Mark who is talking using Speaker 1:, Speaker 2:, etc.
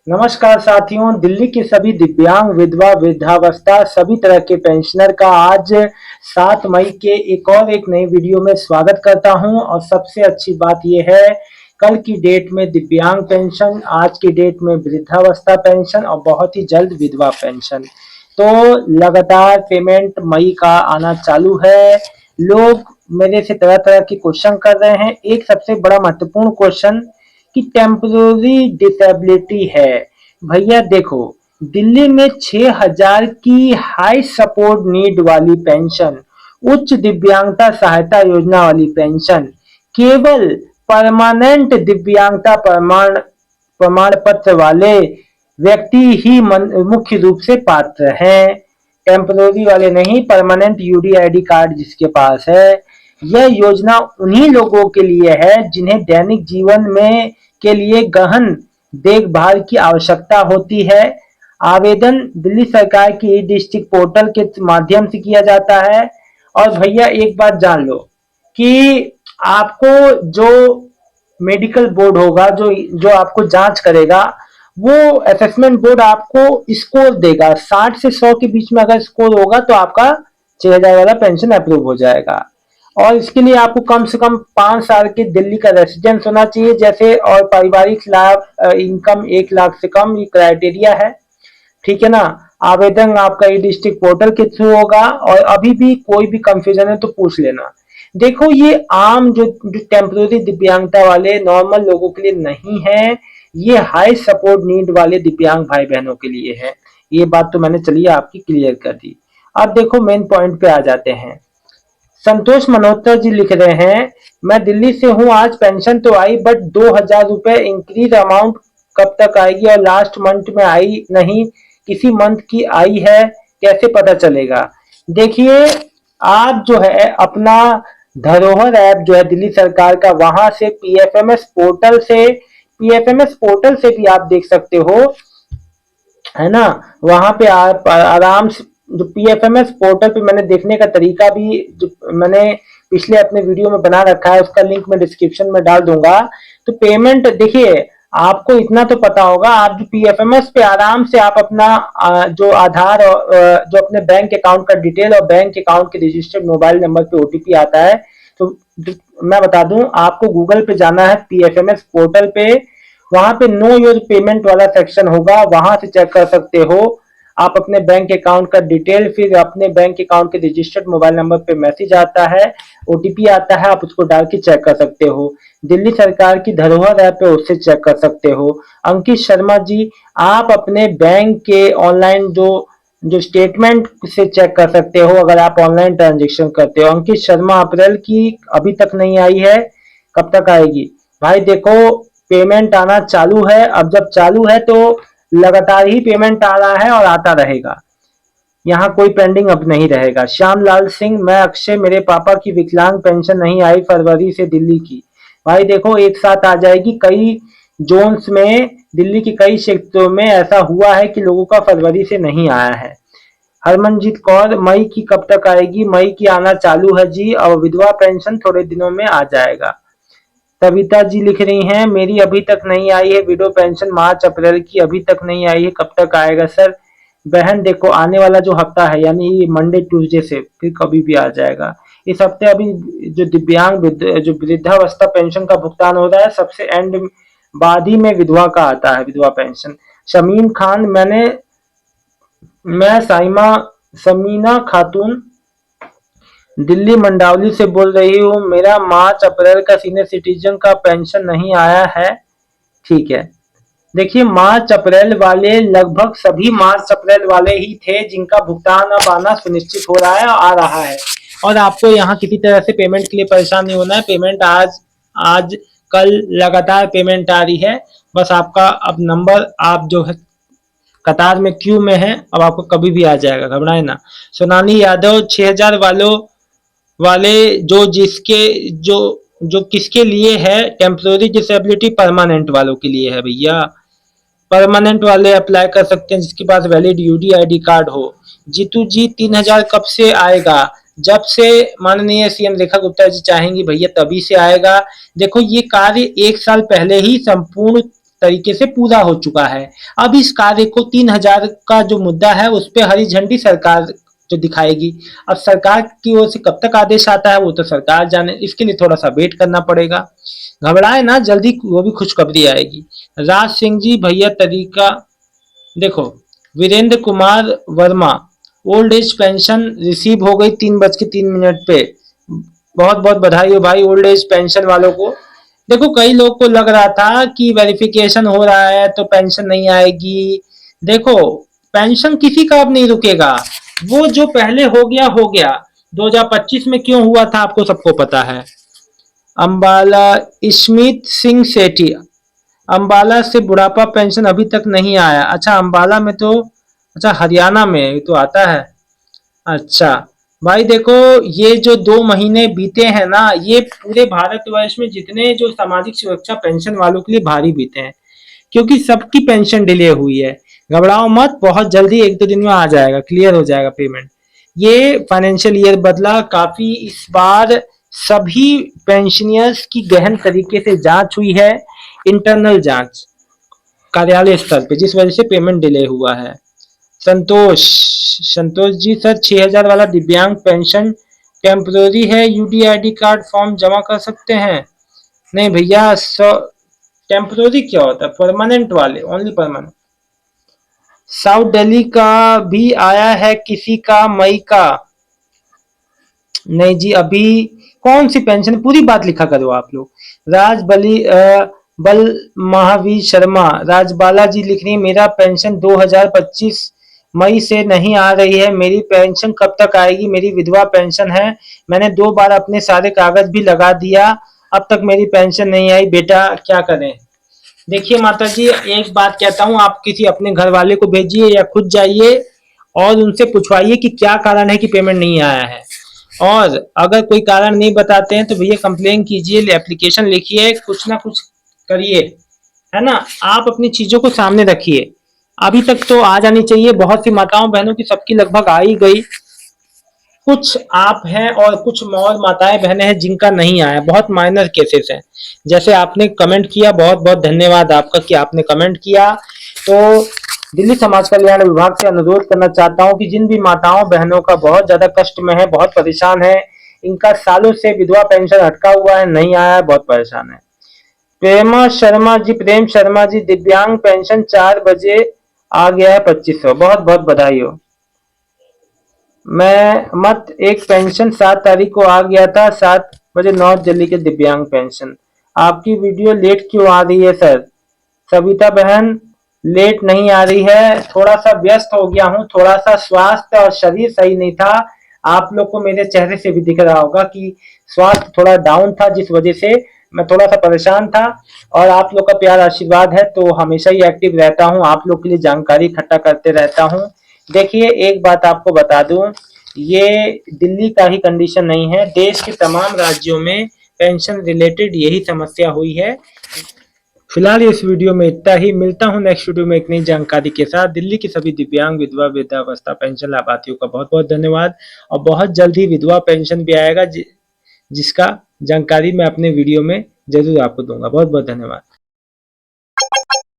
Speaker 1: नमस्कार साथियों, दिल्ली के सभी दिव्यांग, विधवा, वृद्धावस्था सभी तरह के पेंशनर का आज 7 मई के एक नई वीडियो में स्वागत करता हूं। और सबसे अच्छी बात यह है, कल की डेट में दिव्यांग पेंशन, आज की डेट में वृद्धावस्था पेंशन और बहुत ही जल्द विधवा पेंशन। तो लगातार पेमेंट मई का आना चालू है। लोग मेरे से तरह तरह के क्वेश्चन कर रहे हैं। एक सबसे बड़ा महत्वपूर्ण क्वेश्चन कि टेम्पररी डिसेबिलिटी है। भैया देखो, दिल्ली में 6,000 की हाई सपोर्ट नीड वाली पेंशन, उच्च दिव्यांगता सहायता योजना वाली पेंशन केवल परमानेंट दिव्यांगता प्रमाण प्रमाण पत्र वाले व्यक्ति ही मुख्य रूप से पात्र हैं। टेम्पररी वाले नहीं, परमानेंट यूडीआईडी कार्ड जिसके पास है। यह योजना उन्हीं लोगों के लिए है जिन्हें दैनिक जीवन में के लिए गहन देखभाल की आवश्यकता होती है। आवेदन दिल्ली सरकार की ई डिस्ट्रिक्ट पोर्टल के माध्यम से किया जाता है। और भैया एक बात जान लो कि आपको जो मेडिकल बोर्ड होगा, जो आपको जांच करेगा, वो असेसमेंट बोर्ड आपको स्कोर देगा। 60 से 100 के बीच में अगर स्कोर होगा तो आपका 6,000 वाला पेंशन अप्रूव हो जाएगा। और इसके लिए आपको कम से कम 5 साल के दिल्ली का रेसिडेंस होना चाहिए जैसे, और पारिवारिक लाभ इनकम 1 लाख से कम, ये क्राइटेरिया है। ठीक है ना। आवेदन आपका ई डिस्ट्रिक्ट पोर्टल के थ्रू होगा। और अभी भी कोई भी कंफ्यूजन है तो पूछ लेना। देखो, ये आम जो टेम्पररी दिव्यांगता वाले नॉर्मल लोगों के लिए नहीं है, ये हाई सपोर्ट नीड वाले दिव्यांग भाई बहनों के लिए है। ये बात तो मैंने चलिए आपकी क्लियर कर दी। अब देखो मेन पॉइंट पे आ जाते हैं। संतोष मल्होत्रा जी लिख रहे हैं, मैं दिल्ली से हूँ, आज पेंशन तो आई बट 2,000 रुपए इंक्रीज अमाउंट कब तक आएगी और लास्ट मंथ में आई नहीं, किसी मंथ की आई है, कैसे पता चलेगा। देखिए, आप जो है अपना धरोहर ऐप जो है दिल्ली सरकार का, वहां से पीएफएमएस पोर्टल से भी आप देख सकते हो, है ना। वहां पे आप आराम से जो पीएफएमएस पोर्टल पे मैंने देखने का तरीका भी जो मैंने पिछले अपने वीडियो में बना रखा है, उसका लिंक मैं डिस्क्रिप्शन में डाल दूंगा। तो पेमेंट देखिए, आपको इतना तो पता होगा, आप जो पीएफएमएस पे आराम से आप अपना जो आधार और जो अपने बैंक अकाउंट का डिटेल और बैंक अकाउंट के रजिस्टर्ड मोबाइल नंबर पे ओटीपी आता है। तो मैं बता दूं, आपको गूगल पे जाना है, पीएफएमएस पोर्टल पे, वहां पे नो योर पेमेंट वाला सेक्शन होगा, वहां से चेक कर सकते हो आप अपने बैंक अकाउंट का डिटेल। फिर अपने बैंक अकाउंट के रजिस्टर्ड मोबाइल नंबर पे मैसेज आता है, ओटीपी आता है, आप उसको डाल के चेक कर सकते हो। दिल्ली सरकार की धरोहर ऐप पे उससे चेक कर सकते हो। अंकित शर्मा जी, आप अपने बैंक के ऑनलाइन जो जो स्टेटमेंट से चेक कर सकते हो अगर आप ऑनलाइन ट्रांजेक्शन करते हो। अंकित शर्मा, अप्रैल की अभी तक नहीं आई है, कब तक आएगी। भाई देखो, पेमेंट आना चालू है। अब जब चालू है तो लगातार ही पेमेंट आ रहा है और आता रहेगा, यहाँ कोई पेंडिंग अब नहीं रहेगा। श्यामलाल सिंह, मैं अक्षय, मेरे पापा की विकलांग पेंशन नहीं आई फरवरी से दिल्ली की। भाई देखो, एक साथ आ जाएगी। कई जोन्स में, दिल्ली के कई क्षेत्रों में ऐसा हुआ है कि लोगों का फरवरी से नहीं आया है। हरमनजीत कौर, मई की कब तक आएगी। मई की आना चालू है जी, और विधवा पेंशन थोड़े दिनों में आ जाएगा। सविता जी लिख रही हैं, मेरी अभी तक नहीं आई है विडो पेंशन, मार्च अप्रैल की अभी तक नहीं आई है, कब तक आएगा सर। बहन देखो, आने वाला जो हफ्ता है, यानी मंडे ट्यूसडे से फिर कभी भी आ जाएगा। इस हफ्ते अभी जो दिव्यांग जो वृद्धावस्था पेंशन का भुगतान हो रहा है, सबसे एंड बाद ही में विधवा का आता है, विधवा पेंशन। शमीम खान, मैं साइमा समीना खातून दिल्ली मंडावली से बोल रही हूँ, मेरा मार्च अप्रैल का सीनियर सिटीजन का पेंशन नहीं आया है। ठीक है, देखिए, मार्च अप्रैल वाले लगभग सभी मार्च अप्रैल वाले ही थे जिनका भुगतान अब आना सुनिश्चित हो रहा है, आ रहा है। और आपको यहाँ किसी तरह से पेमेंट के लिए परेशान नहीं होना है। पेमेंट आज आज कल लगातार पेमेंट आ रही है। बस आपका अब नंबर, आप जो है कतार में क्यू में है, अब आपको कभी भी आ जाएगा, घबराए ना। सोनाली यादव, 6,000 वाले जो जिसके जो जो किसके लिए है, टेम्पररी डिसेबिलिटी परमानेंट वालों के लिए है भैया। परमानेंट वाले अप्लाई कर सकते हैं जिसके पास वैलिड यूडीआईडी कार्ड हो। जीतू जी, 3,000 कब से आएगा। जब से माननीय सीएम रेखा गुप्ता जी चाहेंगी भैया तभी से आएगा। देखो, ये कार्य 1 साल पहले ही संपूर्ण तरीके से पूरा हो चुका है। अब इस कार्य को 3,000 का जो मुद्दा है उस पे हरी झंडी सरकार जो दिखाएगी। अब सरकार की ओर से कब तक आदेश आता है वो तो सरकार जाने, इसके लिए थोड़ा सा वेट करना पड़ेगा। घबराए ना, जल्दी वो भी खुशखबरी आएगी। राज सिंह जी भैया तरीका देखो, Virendra Kumar Verma old age pension receive हो गई 3:03 पे। बहुत बहुत बधाई हो भाई ओल्ड एज पेंशन वालों को। देखो कई लोग को लग रहा था कि वेरिफिकेशन हो रहा है तो पेंशन नहीं आएगी। देखो पेंशन किसी का अब नहीं रुकेगा, वो जो पहले हो गया 2025 में क्यों हुआ था आपको सबको पता है। अंबाला स्मित सिंह सेठी, अंबाला से बुढ़ापा पेंशन अभी तक नहीं आया। अच्छा अंबाला में तो, अच्छा हरियाणा में तो आता है। अच्छा भाई देखो, ये जो 2 महीने बीते हैं ना, ये पूरे भारतवर्ष में जितने जो सामाजिक सुरक्षा पेंशन वालों के लिए भारी बीते हैं, क्योंकि सबकी पेंशन डिले हुई है। घबराओ मत, बहुत जल्दी 1-2 दिन में आ जाएगा, क्लियर हो जाएगा पेमेंट। ये फाइनेंशियल ईयर बदला काफी, इस बार सभी पेंशनियर्स की गहन तरीके से जांच हुई है, इंटरनल जांच कार्यालय स्तर पे, जिस वजह से पेमेंट डिले हुआ है। संतोष, संतोष जी सर 6,000 वाला दिव्यांग पेंशन टेम्पररी है, यूडीआईडी कार्ड फॉर्म जमा कर सकते हैं। नहीं भैया, टेम्पररी क्या होता है, परमानेंट वाले, ओनली परमानेंट। साउथ दिल्ली का भी आया है किसी का मई का। नहीं जी, अभी कौन सी पेंशन, पूरी बात लिखा करो आप लोग। राज बल महावीर शर्मा, राजबाला जी लिख रही है मेरा पेंशन 2025 मई से नहीं आ रही है, मेरी पेंशन कब तक आएगी, मेरी विधवा पेंशन है, मैंने 2 बार अपने सारे कागज भी लगा दिया, अब तक मेरी पेंशन नहीं आई, बेटा क्या करें। देखिए माता जी, एक बात कहता हूँ, आप किसी अपने घर वाले को भेजिए या खुद जाइए और उनसे पूछवाइए कि क्या कारण है कि पेमेंट नहीं आया है। और अगर कोई कारण नहीं बताते हैं तो भैया कंप्लेन कीजिए, एप्लीकेशन लिखिए, कुछ ना कुछ करिए, है ना। आप अपनी चीजों को सामने रखिए। अभी तक तो आ जानी चाहिए, बहुत सी माताओं बहनों की सबकी लगभग आ ही गई। कुछ आप हैं और कुछ और माताएं बहनें हैं जिनका नहीं आया, बहुत माइनर केसेस हैं। जैसे आपने कमेंट किया, बहुत बहुत धन्यवाद आपका कि आपने कमेंट किया। तो दिल्ली समाज कल्याण विभाग से अनुरोध करना चाहता हूं कि जिन भी माताओं बहनों का बहुत ज्यादा कष्ट में है, बहुत परेशान है, इनका सालों से विधवा पेंशन अटका हुआ है, नहीं आया है, बहुत परेशान है। प्रेम शर्मा जी दिव्यांग पेंशन 4 बजे आ गया है 2500, बहुत बहुत बधाई हो। मैं मत एक पेंशन 7 तारीख को आ गया था, 7 बजे नॉर्थ दिल्ली के दिव्यांग पेंशन। आपकी वीडियो लेट क्यों आ रही है सर। सविता बहन लेट नहीं आ रही है, थोड़ा सा व्यस्त हो गया हूँ, थोड़ा सा स्वास्थ्य और शरीर सही नहीं था। आप लोग को मेरे चेहरे से भी दिख रहा होगा कि स्वास्थ्य थोड़ा डाउन था, जिस वजह से मैं थोड़ा सा परेशान था। और आप लोग का प्यार आशीर्वाद है तो हमेशा ही एक्टिव रहता हूँ, आप लोग के लिए जानकारी इकट्ठा करते रहता हूँ। देखिए एक बात आपको बता दूं, ये दिल्ली का ही कंडीशन नहीं है, देश के तमाम राज्यों में पेंशन रिलेटेड यही समस्या हुई है। फिलहाल इस वीडियो में इतना ही, मिलता हूं नेक्स्ट वीडियो में एक नई जानकारी के साथ। दिल्ली की सभी दिव्यांग विधवा वृद्धावस्था पेंशन लाभार्थियों का बहुत बहुत धन्यवाद। और बहुत जल्द ही विधवा पेंशन भी आएगा जिसका जानकारी मैं अपने वीडियो में जरूर आपको दूंगा। बहुत बहुत धन्यवाद।